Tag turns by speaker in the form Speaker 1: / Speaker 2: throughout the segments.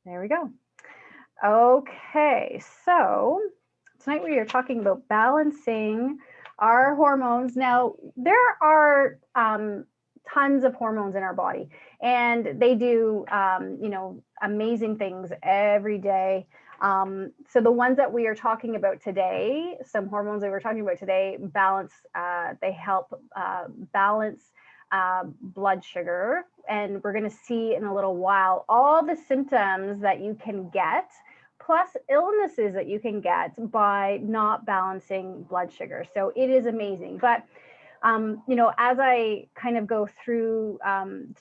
Speaker 1: There we go. Okay, so tonight we are talking about balancing our hormones. Now, there are tons of hormones in our body, and they do, amazing things every day. So the ones that we are talking about today, some hormones that we're talking about today, they help balance blood sugar. And we're going to see in a little while all the symptoms that you can get, plus illnesses that you can get by not balancing blood sugar. So it is amazing. But as I kind of go through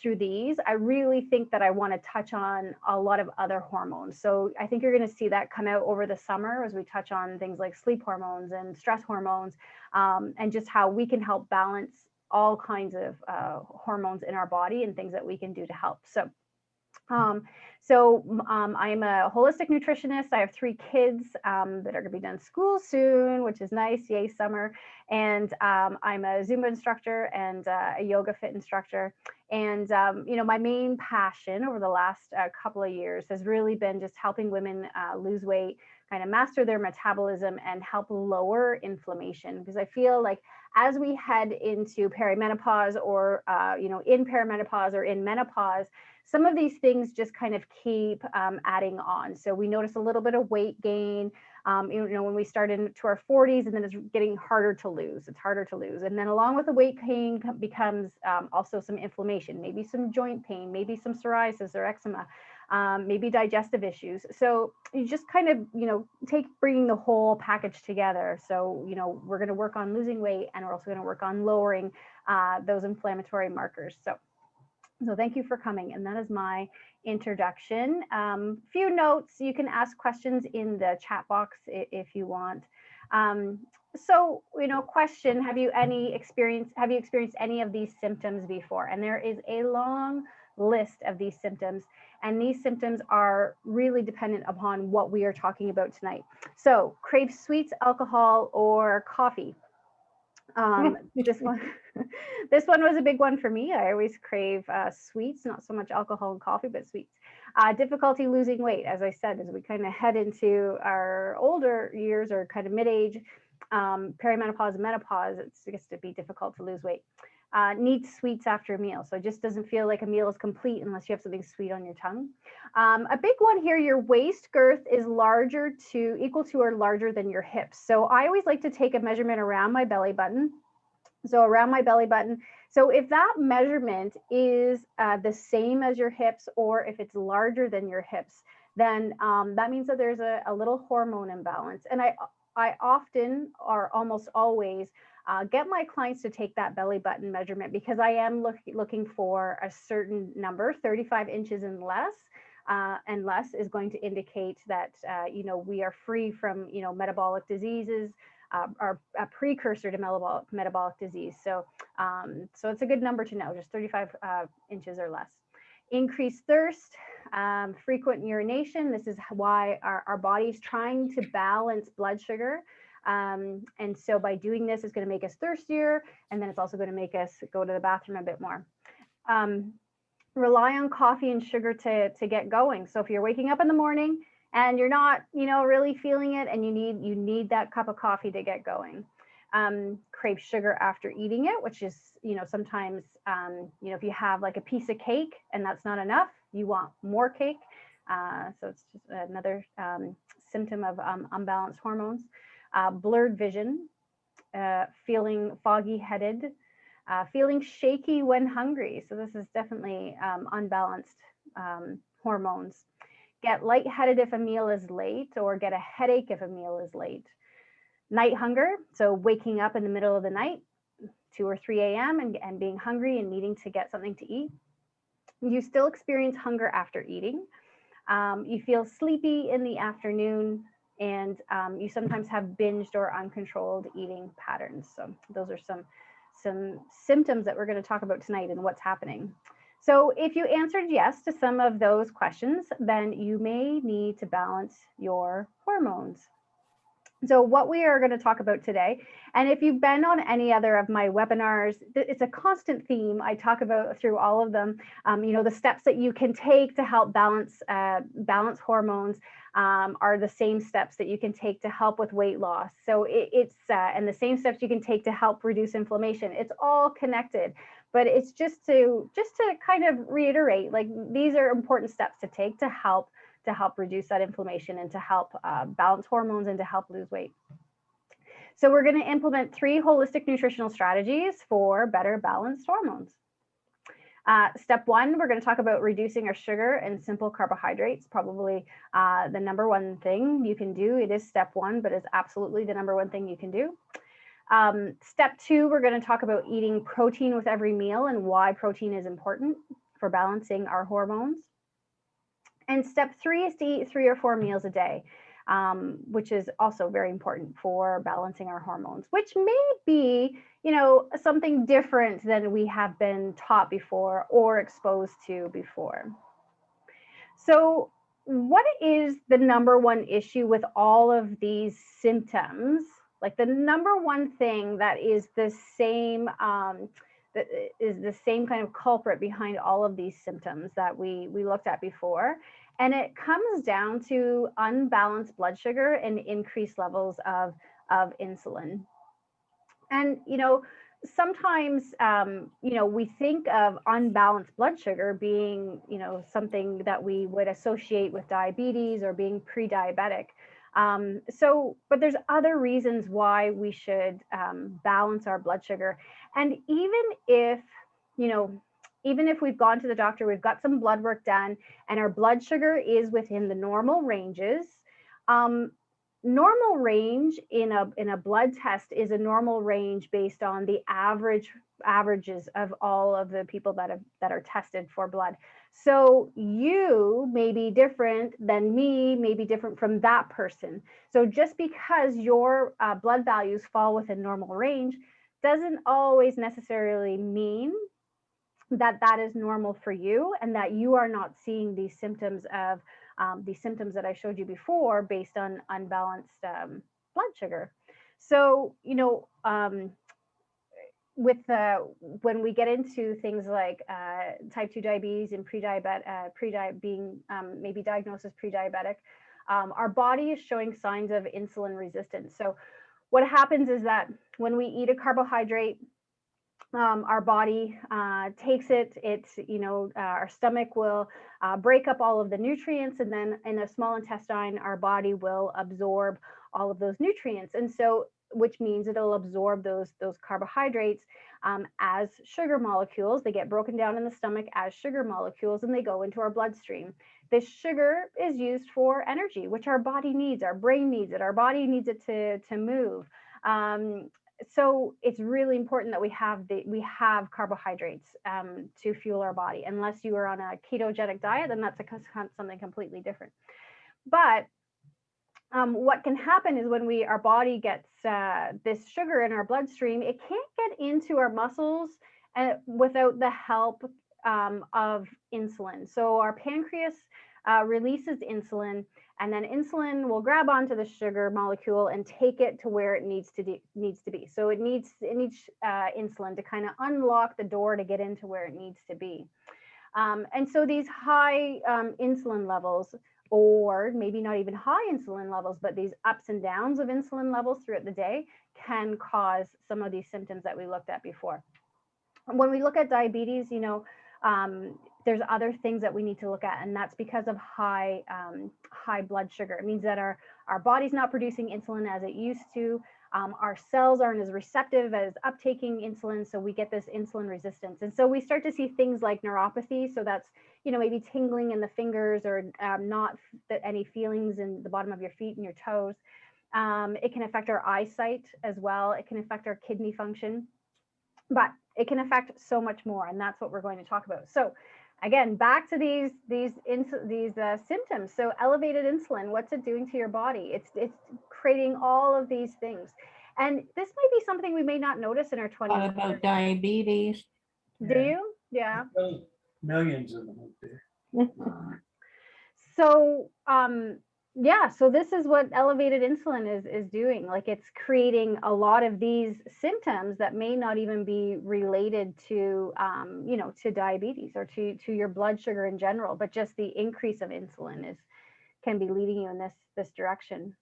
Speaker 1: these, I really think that I want to touch on a lot of other hormones. So I think you're going to see that come out over the summer as we touch on things like sleep hormones and stress hormones, and just how we can help balance all kinds of hormones in our body and things that we can do to help. Um, I'm a holistic nutritionist. I have 3 kids that are going to be done school soon, which is nice. Yay, summer. And I'm a Zumba instructor and a yoga fit instructor. And, my main passion over the last couple of years has really been just helping women lose weight, kind of master their metabolism and help lower inflammation. Because I feel like as we head into perimenopause or, in perimenopause or in menopause, some of these things just kind of keep adding on. So we notice a little bit of weight gain, when we start into our 40s, and then it's getting harder to lose. It's harder to lose. And then along with the weight gain becomes also some inflammation, maybe some joint pain, maybe some psoriasis or eczema, maybe digestive issues. So you just kind of, take bringing the whole package together. So, we're going to work on losing weight, and we're also going to work on lowering those inflammatory markers. So thank you for coming. And that is my introduction. Few notes, you can ask questions in the chat box if you want. Question, have you experienced any of these symptoms before? And there is a long list of these symptoms, and these symptoms are really dependent upon what we are talking about tonight. So crave sweets, alcohol, or coffee. This one, this one was a big one for me. I always crave sweets, not so much alcohol and coffee, but sweets. Difficulty losing weight, as I said, as we kind of head into our older years or kind of mid-age, perimenopause, menopause, it gets to be difficult to lose weight. Need sweets after a meal. So it just doesn't feel like a meal is complete unless you have something sweet on your tongue. A big one here, your waist girth is equal to or larger than your hips. So I always like to take a measurement around my belly button. So around my belly button. So if that measurement is the same as your hips, or if it's larger than your hips, then that means that there's a little hormone imbalance. And I often, or almost always, get my clients to take that belly button measurement, because I am looking for a certain number, 35 inches and less. And less is going to indicate that, we are free from, metabolic diseases, are a precursor to metabolic disease. So it's a good number to know, just 35 inches or less. Increased thirst, frequent urination. This is why our body's trying to balance blood sugar. And so by doing this, it's going to make us thirstier, and then it's also going to make us go to the bathroom a bit more. Rely on coffee and sugar to get going. So if you're waking up in the morning and you're not, really feeling it, and you need that cup of coffee to get going. Crave sugar after eating it, which is, sometimes, if you have like a piece of cake and that's not enough, you want more cake. So it's just another symptom of unbalanced hormones. Blurred vision, feeling foggy headed, feeling shaky when hungry. So this is definitely unbalanced hormones. Get lightheaded if a meal is late, or get a headache if a meal is late. Night hunger, so waking up in the middle of the night, 2 or 3 a.m. and being hungry and needing to get something to eat. You still experience hunger after eating. You feel sleepy in the afternoon, and you sometimes have binged or uncontrolled eating patterns. So those are some symptoms that we're going to talk about tonight and what's happening. So if you answered yes to some of those questions, then you may need to balance your hormones. So what we are going to talk about today, and if you've been on any other of my webinars, it's a constant theme I talk about through all of them. The steps that you can take to help balance hormones are the same steps that you can take to help with weight loss. So and the same steps you can take to help reduce inflammation. It's all connected, but it's just to kind of reiterate, like, these are important steps to take to help reduce that inflammation and to help balance hormones and to help lose weight. So we're going to implement 3 holistic nutritional strategies for better balanced hormones. Step 1, we're going to talk about reducing our sugar and simple carbohydrates. Probably the number 1 thing you can do. It is step 1, but it's absolutely the number 1 thing you can do. Step 2, we're going to talk about eating protein with every meal and why protein is important for balancing our hormones. And step 3 is to eat 3 or 4 meals a day, which is also very important for balancing our hormones, which may be, something different than we have been taught before or exposed to before. So what is the number 1 issue with all of these symptoms? Like, the number 1 thing that is the same kind of culprit behind all of these symptoms that we looked at before. And it comes down to unbalanced blood sugar and increased levels of insulin. And, sometimes, we think of unbalanced blood sugar being, something that we would associate with diabetes or being pre-diabetic. But there's other reasons why we should balance our blood sugar. And even if we've gone to the doctor, we've got some blood work done, and our blood sugar is within the normal ranges. Normal range in a blood test is a normal range based on the averages of all of the people that are tested for blood. So you may be different than me, may be different from that person. So just because your blood values fall within normal range doesn't always necessarily mean that is normal for you, and that you are not seeing these symptoms of that I showed you before based on unbalanced blood sugar. So, when we get into things like type 2 diabetes and being maybe diagnosed as pre-diabetic, our body is showing signs of insulin resistance. So what happens is that when we eat a carbohydrate, our body takes it. Our stomach will break up all of the nutrients, and then in the small intestine, our body will absorb all of those nutrients. And so, which means it'll absorb those carbohydrates as sugar molecules. They get broken down in the stomach as sugar molecules, and they go into our bloodstream. This sugar is used for energy, which our body needs. Our brain needs it. Our body needs it to move. So it's really important that we have carbohydrates to fuel our body. Unless you are on a ketogenic diet, then that's something completely different. But what can happen is when our body gets this sugar in our bloodstream, it can't get into our muscles without the help of insulin. So our pancreas releases insulin, and then insulin will grab onto the sugar molecule and take it to where it needs to be. So it needs insulin to kind of unlock the door to get into where it needs to be. And so these high insulin levels, or maybe not even high insulin levels, but these ups and downs of insulin levels throughout the day, can cause some of these symptoms that we looked at before. When we look at diabetes, there's other things that we need to look at, and that's because of high blood sugar. It means that our body's not producing insulin as it used to. Our cells aren't as receptive as uptaking insulin, so we get this insulin resistance. And so we start to see things like neuropathy. So that's, maybe tingling in the fingers, or not any feelings in the bottom of your feet and your toes. It can affect our eyesight as well. It can affect our kidney function, but it can affect so much more, and that's what we're going to talk about. So again, back to these symptoms. So elevated insulin, what's it doing to your body? It's creating all of these things. And this might be something we may not notice in our 20s.
Speaker 2: What about diabetes?
Speaker 1: Do you? Yeah.
Speaker 3: Millions of them out there.
Speaker 1: So Yeah, so this is what elevated insulin is doing. Like it's creating a lot of these symptoms that may not even be related to, you know, to diabetes or to your blood sugar in general, but just the increase of insulin is can be leading you in this direction.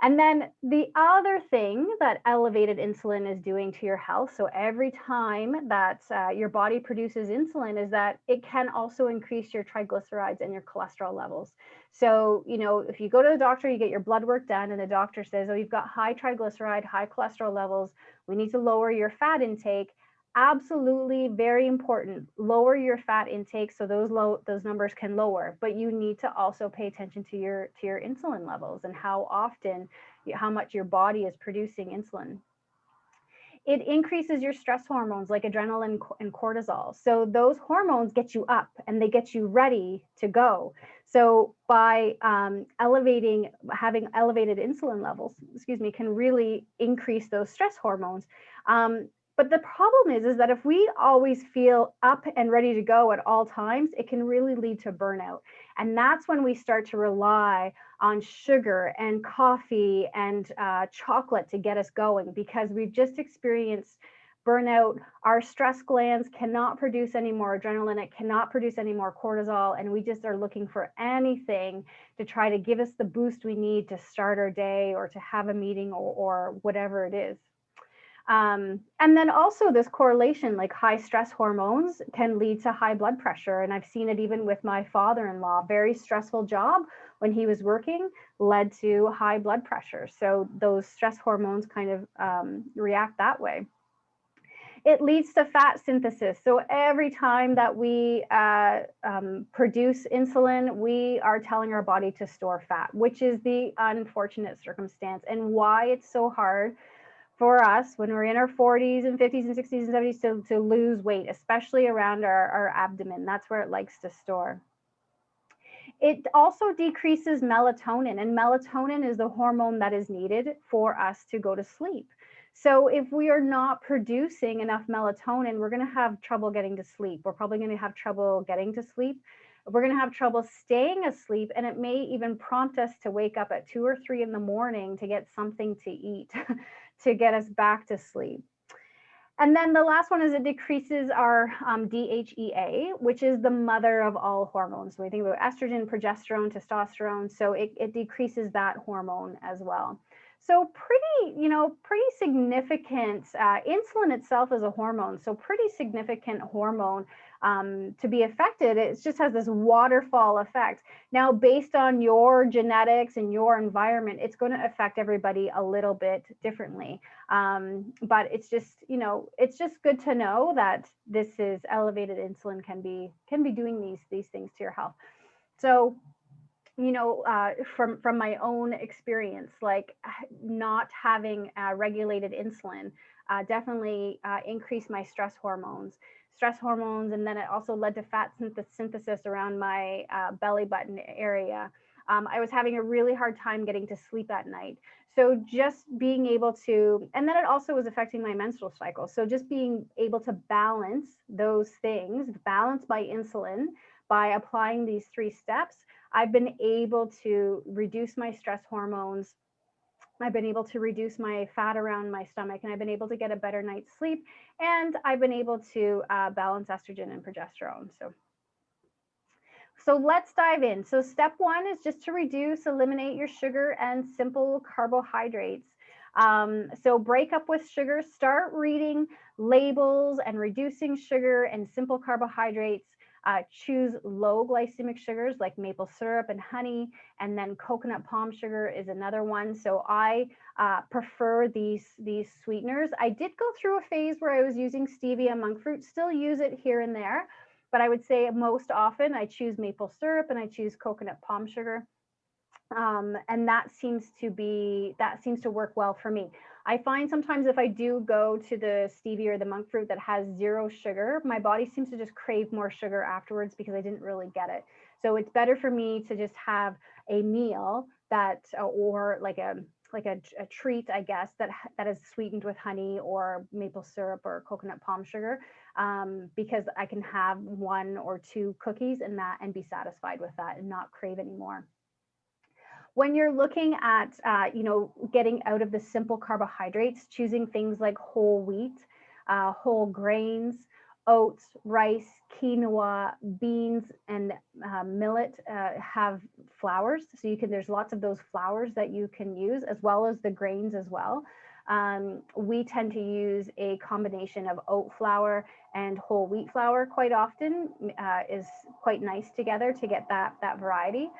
Speaker 1: And then the other thing that elevated insulin is doing to your health, so every time that your body produces insulin, is that it can also increase your triglycerides and your cholesterol levels. So, you know, if you go to the doctor, you get your blood work done, and the doctor says, oh, you've got high triglyceride, high cholesterol levels, we need to lower your fat intake. Absolutely very important. Lower your fat intake so those numbers can lower, but you need to also pay attention to your insulin levels and how often, how much your body is producing insulin. It increases your stress hormones like adrenaline and cortisol. So those hormones get you up and they get you ready to go. So by having elevated insulin levels, excuse me, can really increase those stress hormones. But the problem is that if we always feel up and ready to go at all times, it can really lead to burnout. And that's when we start to rely on sugar and coffee and chocolate to get us going, because we've just experienced burnout. Our stress glands cannot produce any more adrenaline, it cannot produce any more cortisol, and we just are looking for anything to try to give us the boost we need to start our day or to have a meeting or whatever it is. And then also this correlation, like high stress hormones can lead to high blood pressure. And I've seen it even with my father-in-law. Very stressful job when he was working led to high blood pressure. So those stress hormones kind of react that way. It leads to fat synthesis. So every time that we produce insulin, we are telling our body to store fat, which is the unfortunate circumstance and why it's so hard for us when we're in our 40s and 50s and 60s and 70s to lose weight, especially around our abdomen. That's where it likes to store. It also decreases melatonin, and melatonin is the hormone that is needed for us to go to sleep. So if we are not producing enough melatonin, we're going to have trouble getting to sleep. We're probably going to have trouble getting to sleep. We're going to have trouble staying asleep, and it may even prompt us to wake up at 2 or 3 in the morning to get something to eat to get us back to sleep. And then the last one is it decreases our DHEA, which is the mother of all hormones. So we think about estrogen, progesterone, testosterone. So it decreases that hormone as well. So pretty significant. Insulin itself is a hormone, so pretty significant hormone to be affected. It just has this waterfall effect. Now, based on your genetics and your environment, it's going to affect everybody a little bit differently. But it's just, it's just good to know that this is elevated insulin can be doing these things to your health. So, from my own experience, like not having regulated insulin definitely increased my stress hormones, and then it also led to fat synthesis around my belly button area. I was having a really hard time getting to sleep at night. So just being able to, and then it also was affecting my menstrual cycle. So just being able to balance those things, balance my insulin by applying these 3 steps, I've been able to reduce my stress hormones. I've been able to reduce my fat around my stomach, and I've been able to get a better night's sleep. And I've been able to balance estrogen and progesterone. So let's dive in. So step 1 is just to eliminate your sugar and simple carbohydrates. So break up with sugar, start reading labels and reducing sugar and simple carbohydrates. Choose low glycemic sugars like maple syrup and honey, and then coconut palm sugar is another one. So I prefer these sweeteners. I did go through a phase where I was using stevia monk fruit, still use it here and there, but I would say most often I choose maple syrup and I choose coconut palm sugar. And that seems to work well for me. I find sometimes if I do go to the stevia or the monk fruit that has 0 sugar, my body seems to just crave more sugar afterwards because I didn't really get it. So it's better for me to just have a meal that, or like a treat, I guess, that is sweetened with honey or maple syrup or coconut palm sugar, because I can have 1 or 2 cookies and be satisfied with that and not crave anymore. When you're looking at, getting out of the simple carbohydrates, choosing things like whole wheat, whole grains, oats, rice, quinoa, beans, and millet have flours. So there's lots of those flours that you can use, as well as the grains as well. We tend to use a combination of oat flour and whole wheat flour quite often, is quite nice together to get that variety.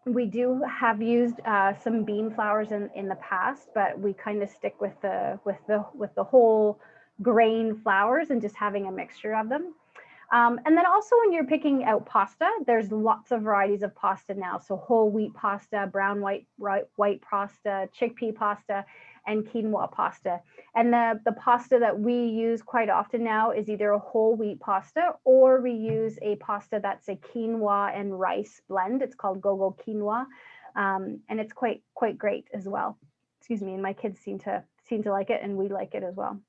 Speaker 1: We do have used some bean flours in the past, but we kind of stick with the whole grain flours and just having a mixture of them. And then also when you're picking out pasta, there's lots of varieties of pasta now. So whole wheat pasta, brown white pasta, chickpea pasta, and quinoa pasta. And the pasta that we use quite often now is either a whole wheat pasta, or we use a pasta that's a quinoa and rice blend. It's called Gogo Quinoa, and it's quite great as well. Excuse me, and my kids seem to like it, and we like it as well.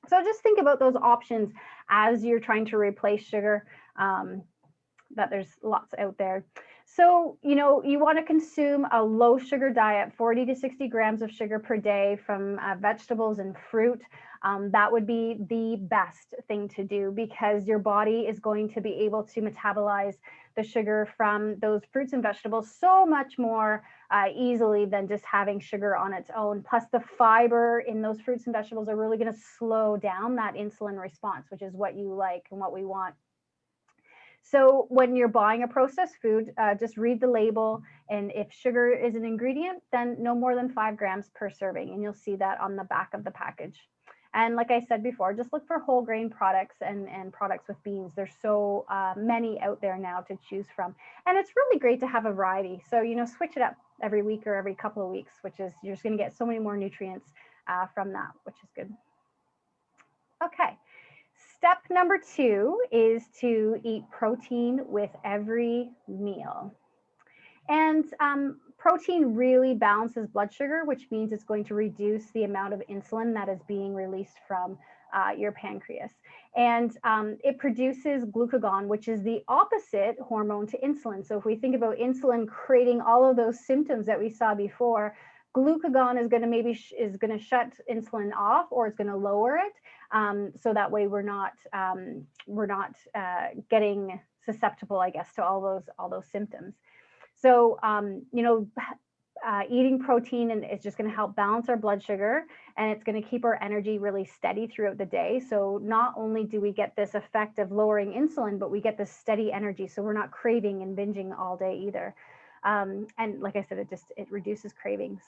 Speaker 1: So just think about those options as you're trying to replace sugar, that there's lots out there. So, you want to consume a low sugar diet, 40 to 60 grams of sugar per day from vegetables and fruit. That would be the best thing to do, because your body is going to be able to metabolize the sugar from those fruits and vegetables so much more easily than just having sugar on its own. Plus, the fiber in those fruits and vegetables are really going to slow down that insulin response, which is what you like and what we want. So when you're buying a processed food, just read the label, and if sugar is an ingredient, then no more than 5 grams per serving, and you'll see that on the back of the package. And like I said before, just look for whole grain products and products with beans. There's so many out there now to choose from. And it's really great to have a variety. So, switch it up every week or every couple of weeks, which is, you're just going to get so many more nutrients from that, which is good. Okay. Step number 2 is to eat protein with every meal. And protein really balances blood sugar, which means it's going to reduce the amount of insulin that is being released from your pancreas. And it produces glucagon, which is the opposite hormone to insulin. So if we think about insulin creating all of those symptoms that we saw before, glucagon is going to shut insulin off, or it's going to lower it. So that way we're not getting susceptible, I guess, to all those symptoms. So, eating protein is just going to help balance our blood sugar, and it's going to keep our energy really steady throughout the day. So not only do we get this effect of lowering insulin, but we get this steady energy. So we're not craving and binging all day either. And like I said, it reduces cravings.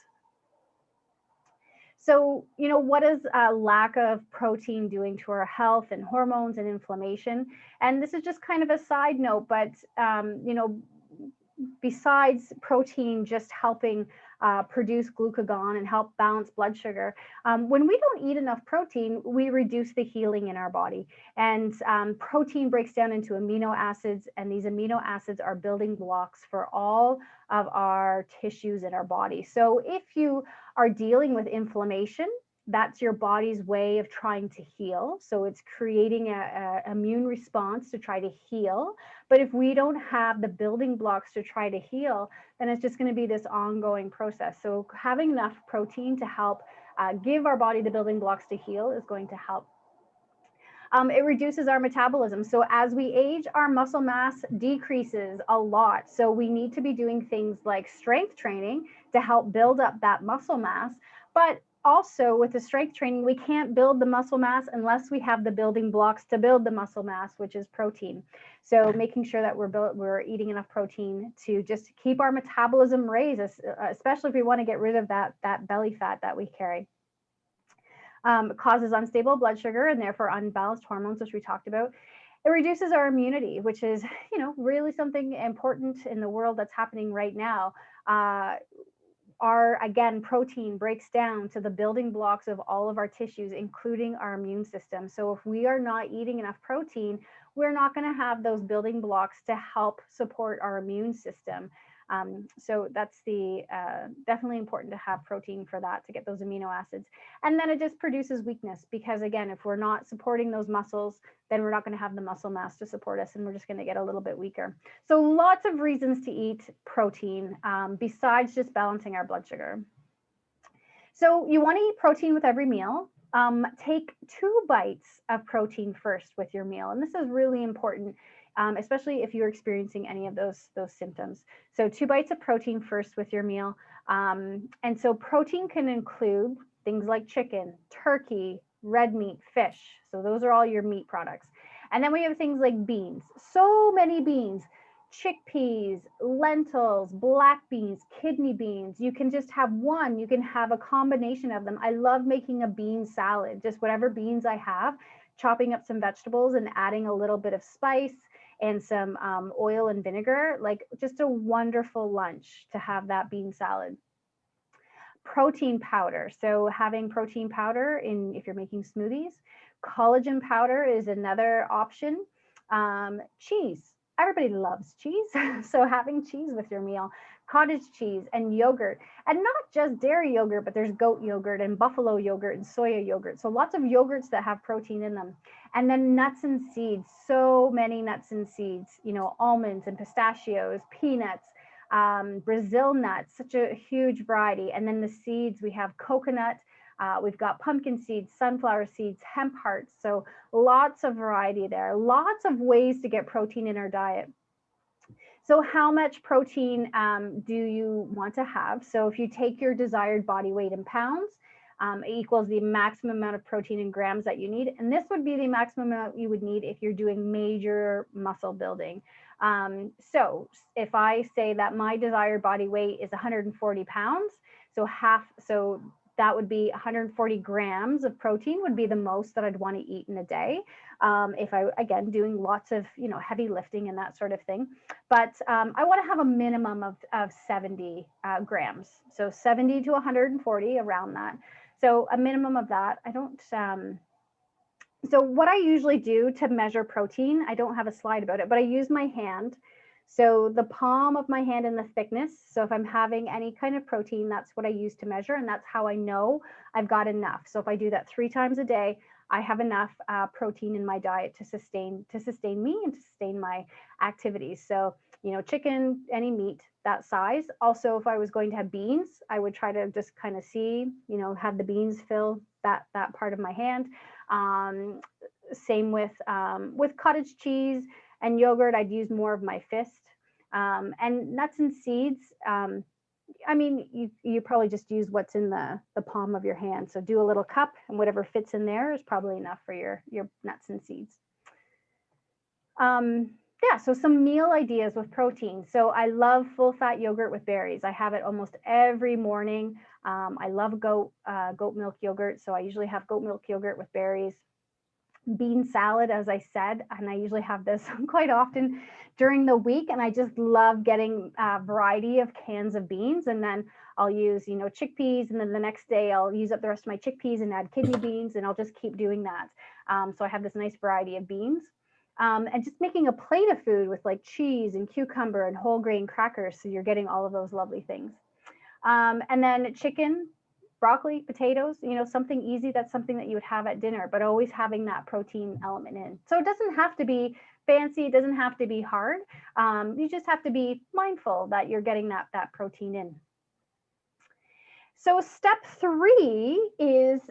Speaker 1: So, what is a lack of protein doing to our health and hormones and inflammation? And this is just kind of a side note, but, besides protein just helping produce glucagon and help balance blood sugar, when we don't eat enough protein, we reduce the healing in our body. And protein breaks down into amino acids, and these amino acids are building blocks for all of our tissues in our body. So if you are dealing with inflammation, that's your body's way of trying to heal. So it's creating an immune response to try to heal. But if we don't have the building blocks to try to heal, then it's just going to be this ongoing process. So having enough protein to help give our body the building blocks to heal is going to help. It reduces our metabolism. So as we age, our muscle mass decreases a lot. So we need to be doing things like strength training to help build up that muscle mass. But also with the strength training, we can't build the muscle mass unless we have the building blocks to build the muscle mass, which is protein. So making sure that we're eating enough protein to just keep our metabolism raised, especially if we want to get rid of that belly fat that we carry. Causes unstable blood sugar and therefore unbalanced hormones, which we talked about. It reduces our immunity, which is, really something important in the world that's happening right now. Again, protein breaks down to the building blocks of all of our tissues, including our immune system. So if we are not eating enough protein, we're not going to have those building blocks to help support our immune system. So that's the definitely important to have protein for that, to get those amino acids. And then it just produces weakness, because again, if we're not supporting those muscles, then we're not going to have the muscle mass to support us, and we're just going to get a little bit weaker. So lots of reasons to eat protein besides just balancing our blood sugar. So you want to eat protein with every meal. Take 2 bites of protein first with your meal. And this is really important, especially if you're experiencing any of those symptoms. So 2 bites of protein first with your meal. And so protein can include things like chicken, turkey, red meat, fish. So those are all your meat products. And then we have things like beans, so many beans, chickpeas, lentils, black beans, kidney beans. You can just have one, you can have a combination of them. I love making a bean salad, just whatever beans I have, chopping up some vegetables and adding a little bit of spice and some oil and vinegar, like just a wonderful lunch to have that bean salad. Protein powder. So having protein powder in, if you're making smoothies. Collagen powder is another option. Cheese. Everybody loves cheese. So having cheese with your meal, cottage cheese and yogurt, and not just dairy yogurt, but there's goat yogurt and buffalo yogurt and soya yogurt. So lots of yogurts that have protein in them. And then nuts and seeds, so many nuts and seeds, you know, almonds and pistachios, peanuts, Brazil nuts, such a huge variety. And then the seeds, we have coconut, we've got pumpkin seeds, sunflower seeds, hemp hearts. So lots of variety there, lots of ways to get protein in our diet. So how much protein do you want to have? So if you take your desired body weight in pounds, it equals the maximum amount of protein in grams that you need. And this would be the maximum amount you would need if you're doing major muscle building. So if I say that my desired body weight is 140 pounds, so that would be 140 grams of protein would be the most that I'd want to eat in a day. If I, again, doing lots of, you know, heavy lifting and that sort of thing. But I want to have a minimum of 70 grams. So 70 to 140, around that. So a minimum of that. I don't, so what I usually do to measure protein, I don't have a slide about it, but I use my hand. So the palm of my hand and the thickness. So if I'm having any kind of protein, that's what I use to measure. And that's how I know I've got enough. So if I do that 3 times a day, I have enough protein in my diet to sustain me and to sustain my activities. So, you know, chicken, any meat, that size. Also, if I was going to have beans, I would try to just kind of see, you know, have the beans fill that part of my hand. Same with cottage cheese and yogurt, I'd use more of my fist. And nuts and seeds, I mean, you probably just use what's in the palm of your hand. So do a little cup, and whatever fits in there is probably enough for your nuts and seeds. Yeah, so some meal ideas with protein. So I love full fat yogurt with berries. I have it almost every morning. I love goat milk yogurt. So I usually have goat milk yogurt with berries. Bean salad, as I said, and I usually have this quite often during the week. And I just love getting a variety of cans of beans. And then I'll use, you know, chickpeas. And then the next day I'll use up the rest of my chickpeas and add kidney beans. And I'll just keep doing that. So I have this nice variety of beans. And just making a plate of food with like cheese and cucumber and whole grain crackers. So you're getting all of those lovely things. And then chicken, broccoli, potatoes, you know, something easy. That's something that you would have at dinner, but always having that protein element in. So it doesn't have to be fancy. It doesn't have to be hard. You just have to be mindful that you're getting that protein in. So step 3 is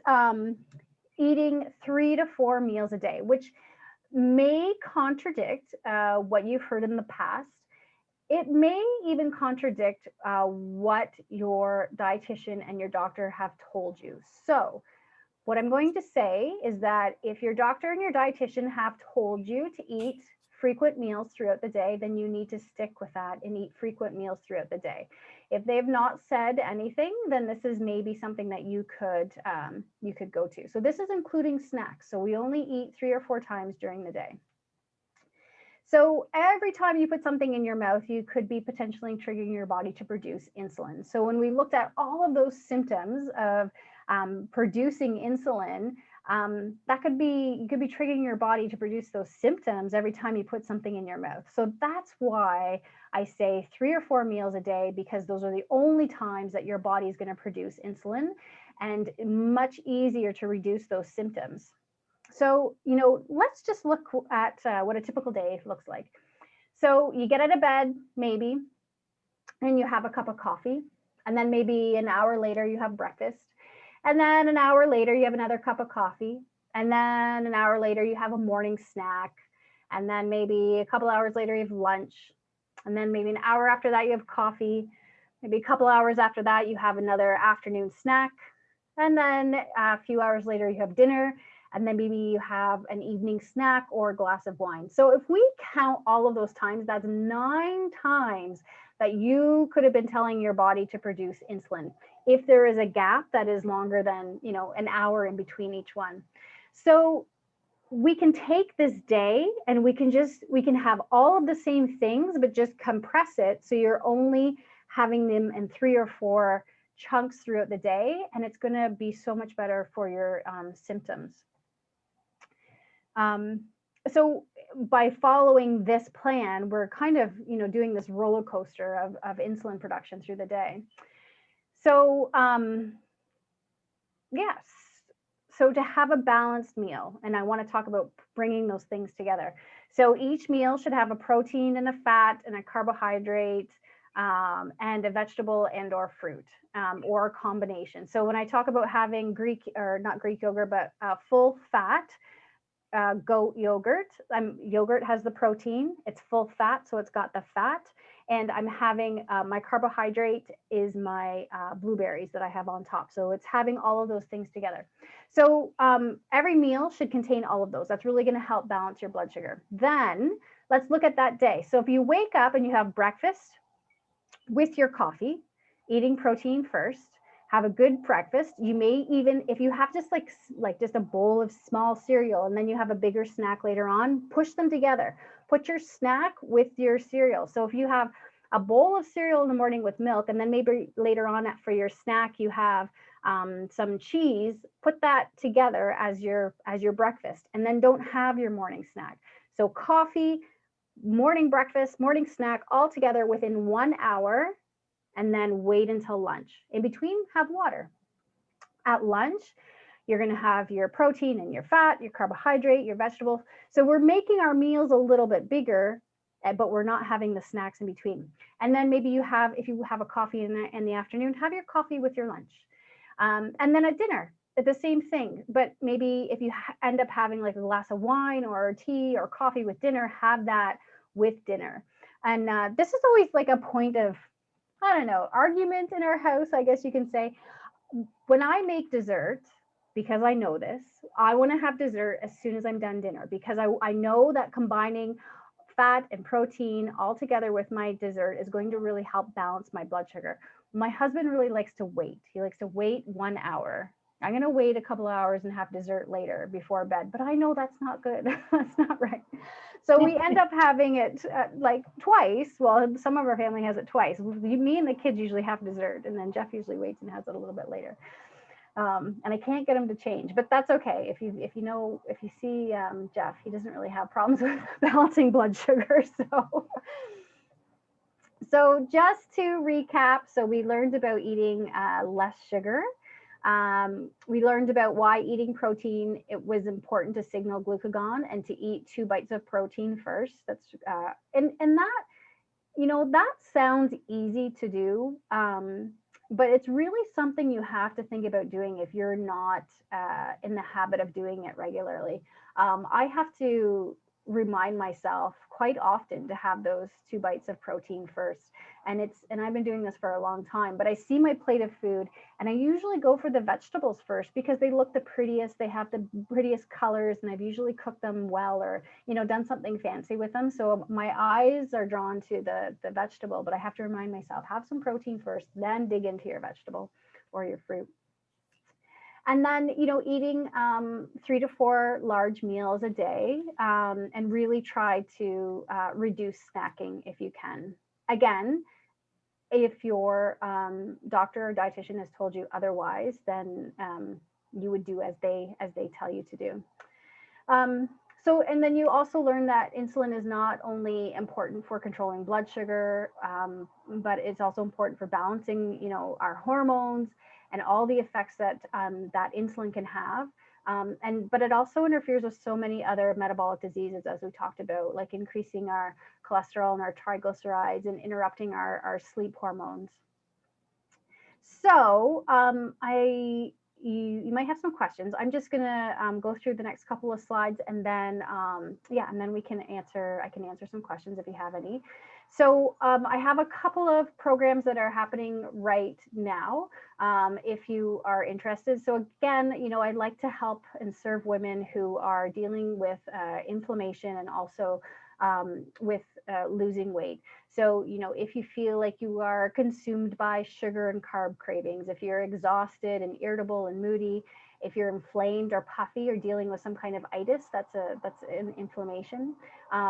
Speaker 1: eating 3 to 4 meals a day, which may contradict what you've heard in the past. It may even contradict what your dietitian and your doctor have told you. So what I'm going to say is that if your doctor and your dietitian have told you to eat frequent meals throughout the day, then you need to stick with that and eat frequent meals throughout the day. If they've not said anything, then this is maybe something that you could go to. So this is including snacks. So we only eat 3 or 4 times during the day. So every time you put something in your mouth, you could be potentially triggering your body to produce insulin. So when we looked at all of those symptoms of producing insulin, That could be, you could be triggering your body to produce those symptoms every time you put something in your mouth. So that's why I say 3 or 4 meals a day, because those are the only times that your body is going to produce insulin, and much easier to reduce those symptoms. So, let's just look at what a typical day looks like. So you get out of bed, maybe, and you have a cup of coffee, and then maybe an hour later you have breakfast, and then an hour later you have another cup of coffee, and then an hour later you have a morning snack, and then maybe a couple hours later you have lunch, and then maybe an hour after that you have coffee, maybe a couple hours after that you have another afternoon snack, and then a few hours later you have dinner, and then maybe you have an evening snack or a glass of wine. So if we count all of those times, that's 9 times that you could have been telling your body to produce insulin, if there is a gap that is longer than, an hour in between each one. So we can take this day and we can have all of the same things, but just compress it so you're only having them in 3 or 4 chunks throughout the day, and it's going to be so much better for your symptoms. So by following this plan, we're kind of, doing this roller coaster of insulin production through the day. So, yes. So to have a balanced meal, and I want to talk about bringing those things together. So each meal should have a protein and a fat and a carbohydrate, and a vegetable and or fruit, or a combination. So when I talk about having not Greek yogurt, but full fat, goat yogurt. Yogurt has the protein, it's full fat, so it's got the fat. And I'm having my carbohydrate is my blueberries that I have on top. So it's having all of those things together. So every meal should contain all of those. That's really going to help balance your blood sugar. Then let's look at that day. So if you wake up and you have breakfast with your coffee, eating protein first, have a good breakfast. You may even, if you have just like just a bowl of small cereal and then you have a bigger snack later on, push them together. Put your snack with your cereal. So if you have a bowl of cereal in the morning with milk, and then maybe later on for your snack you have some cheese, put that together as your breakfast, and then don't have your morning snack. So coffee, morning breakfast, morning snack, all together within 1 hour, and then wait until lunch. In between, have water. At lunch, you're going to have your protein and your fat, your carbohydrate, your vegetables. So we're making our meals a little bit bigger, but we're not having the snacks in between. And then maybe if you have a coffee in the afternoon, have your coffee with your lunch. And then at dinner, the same thing. But maybe if you end up having like a glass of wine or tea or coffee with dinner, have that with dinner. And this is always like a point of, I don't know, argument in our house, I guess you can say. When I make dessert, because I know this, I want to have dessert as soon as I'm done dinner, because I know that combining fat and protein all together with my dessert is going to really help balance my blood sugar. My husband really likes to wait. He likes to wait 1 hour. I'm going to wait a couple of hours and have dessert later before bed, but I know that's not good. That's not right. So we end up having it like twice. Well, some of our family has it twice. Me and the kids usually have dessert, and then Jeff usually waits and has it a little bit later. And I can't get him to change, but that's okay. If you see Jeff, he doesn't really have problems with balancing blood sugar. So just to recap, so we learned about eating less sugar. We learned about why eating protein, it was important to signal glucagon and to eat 2 bites of protein first. That's and that, that sounds easy to do, but it's really something you have to think about doing if you're not in the habit of doing it regularly. I have to remind myself quite often to have those 2 bites of protein first. And I've been doing this for a long time, but I see my plate of food and I usually go for the vegetables first because they look the prettiest, they have the prettiest colors, and I've usually cooked them well, or, done something fancy with them. So my eyes are drawn to the vegetable, but I have to remind myself, have some protein first, then dig into your vegetable or your fruit. And then, eating 3 to 4 large meals a day, and really try to reduce snacking if you can. Again, if your doctor or dietitian has told you otherwise, then you would do as they tell you to do. So, and then you also learn that insulin is not only important for controlling blood sugar, but it's also important for balancing, our hormones and all the effects that that insulin can have. But it also interferes with so many other metabolic diseases, as we talked about, like increasing our cholesterol and our triglycerides and interrupting our sleep hormones. So you might have some questions. I'm just gonna go through the next couple of slides, and then yeah, and then I can answer some questions if you have any. So I have a couple of programs that are happening right now, if you are interested. So again, I'd like to help and serve women who are dealing with inflammation and also with losing weight. So, if you feel like you are consumed by sugar and carb cravings, if you're exhausted and irritable and moody, if you're inflamed or puffy or dealing with some kind of itis, that's an inflammation.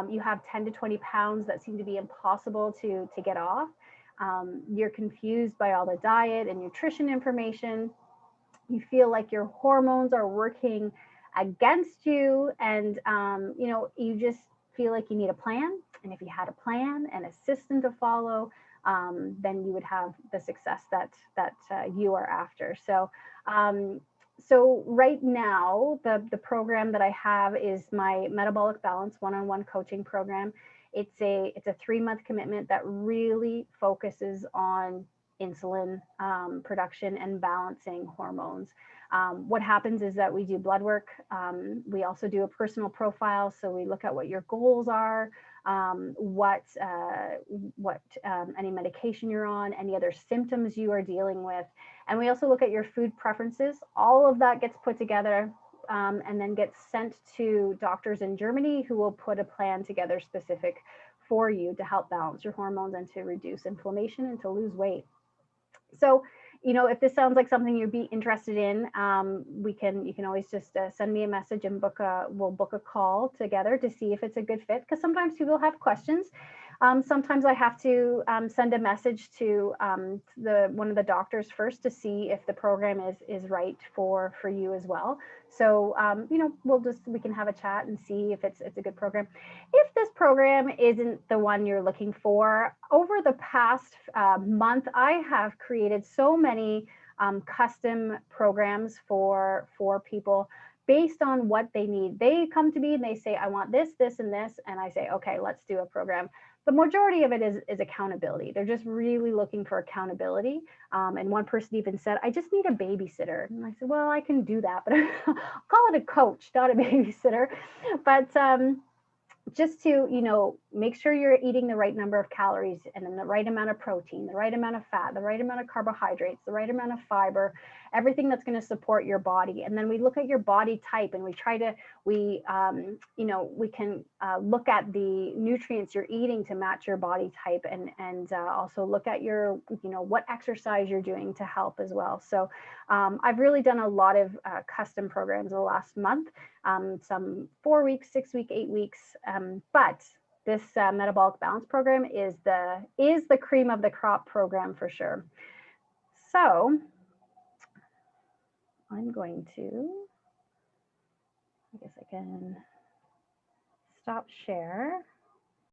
Speaker 1: You have 10 to 20 pounds that seem to be impossible to get off. You're confused by all the diet and nutrition information. You feel like your hormones are working against you, and you just feel like you need a plan. And if you had a plan and a system to follow, then you would have the success that you are after. So right now, the program that I have is my Metabolic Balance one-on-one coaching program. It's a 3-month commitment that really focuses on insulin production and balancing hormones. What happens is that we do blood work. We also do a personal profile. So we look at what your goals are, what any medication you're on, any other symptoms you are dealing with. And we also look at your food preferences. All of that gets put together and then gets sent to doctors in Germany who will put a plan together specific for you to help balance your hormones and to reduce inflammation and to lose weight. So, if this sounds like something you'd be interested in, you can always just send me a message and we'll book a call together to see if it's a good fit. Because sometimes people have questions. Sometimes I have to send a message to one of the doctors first to see if the program is right for you as well. So we can have a chat and see if it's a good program. If this program isn't the one you're looking for, over the past month, I have created so many custom programs for people based on what they need. They come to me and they say, I want this, this, and this. And I say, okay, let's do a program. The majority of it is accountability. They're just really looking for accountability. And one person even said, I just need a babysitter. And I said, well, I can do that, but I'll call it a coach, not a babysitter. But just to make sure you're eating the right number of calories and then the right amount of protein, the right amount of fat, the right amount of carbohydrates, the right amount of fiber, everything that's going to support your body. And then we look at your body type and we can look at the nutrients you're eating to match your body type, and also look at your what exercise you're doing to help as well. So I've really done a lot of custom programs the last month, some 4 weeks, 6 week, 8 weeks. But this Metabolic Balance program is the cream of the crop program for sure. So I'm going to, I guess I can stop share.